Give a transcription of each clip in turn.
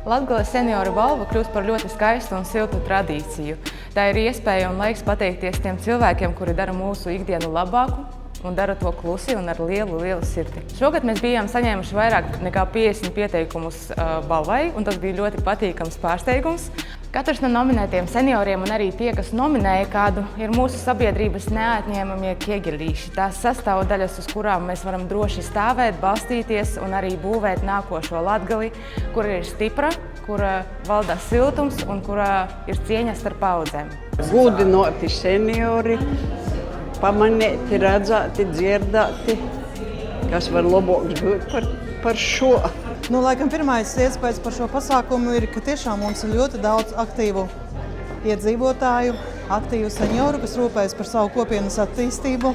Latgales senioru balva kļūst par ļoti skaistu un siltu tradīciju. Tā ir iespēja un laiks pateikties tiem cilvēkiem, kuri dara mūsu ikdienu labāku un dara to klusi un ar lielu sirdi. Šogad mēs bijām saņēmuši vairāk nekā 50 pieteikumus balvai, un tas bija ļoti patīkams pārsteigums. Katrs no nominētiem senioriem un arī tie, kas nominēja kādu, ir mūsu sabiedrības neatņēmamie ķieģelīši. Tās sastāvdaļas, uz kurām mēs varam droši stāvēt, balstīties un arī būvēt nākošo Latgali, kura ir stipra, kura valda siltums un kurā ir cieņa starp paudzēm. Gudinoti seniori, pamanīti, redzēti, dzirdēti, kas var labāks būt par šo. Laikam pirmais iespējas par šo pasākumu ir, ka tiešām mums ir ļoti daudz aktīvu iedzīvotāju, aktīvu senioru, kas rūpējas par savu kopienas attīstību.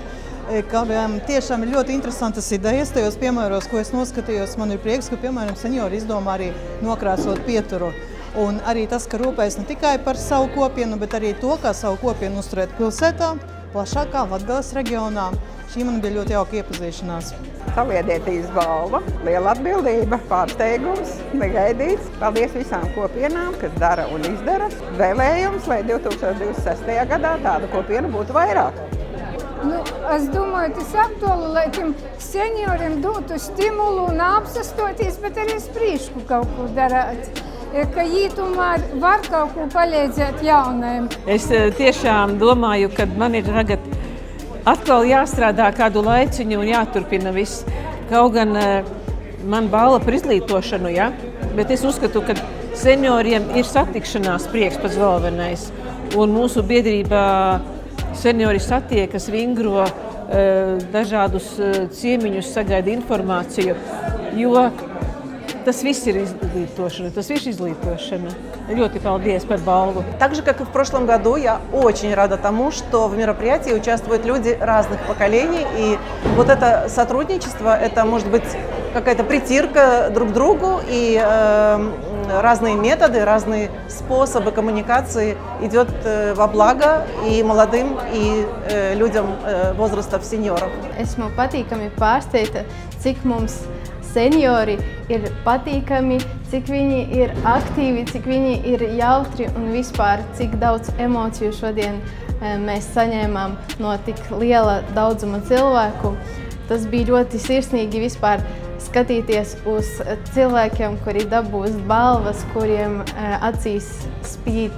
Tiešām ir ļoti interesantas idejas tajos piemēros, ko es noskatījos. Man ir prieks, ka, piemēram, seniori izdomā arī nokrāsot pieturu. Un arī tas, ka rūpējas ne tikai par savu kopienu, bet arī to, kā savu kopienu uzturēt pilsētā, plašākā Latgales reģionā. Šī man bija ļoti jauka iepazīšanās. Saliedētības balva, liela atbildība, pārsteigums, negaidīts. Paldies visām kopienām, kas dara un izdara. Vēlējums, lai 2026. gadā tādu kopienu būtu vairāk. Es domāju, tas aktuāli, lai tiem senioriem dotu stimulu un apsastoties, bet arī sprīšku kaut ko darāt. Ka viņi tomēr var kaut ko palīdzēt jaunajiem. Es tiešām domāju, ka man ir tagad atkal jāstrādā kādu laiciņu un jāturpina viss. Kaut gan man balva par izglītošanu, ja? Bet es uzskatu, ka senioriem ir satikšanās prieks pats galvenais. Un mūsu biedrībā seniori satiekas, vingro, dažādus ciemiņus, sagaida informāciju, jo tas viss ir излитошина. Ļoti paldies par балву. Так же, как и в прошлом году, я очень рада тому, что в мероприятии участвуют люди разных поколений. И вот это сотрудничество, это может быть какая-то притирка друг к другу. И разные методы, разные способы коммуникации идет во благо и молодым, и людям возрастов сeniorов. Esmu patīkami pārsteigta, cik mums seniori ir patīkami, cik viņi ir aktīvi, cik viņi ir jautri un vispār cik daudz emociju šodien mēs saņēmām no tik liela daudzuma cilvēku. Tas bija ļoti sirsnīgi vispār skatīties uz cilvēkiem, kuri dabūs balvas, kuriem acīs spīd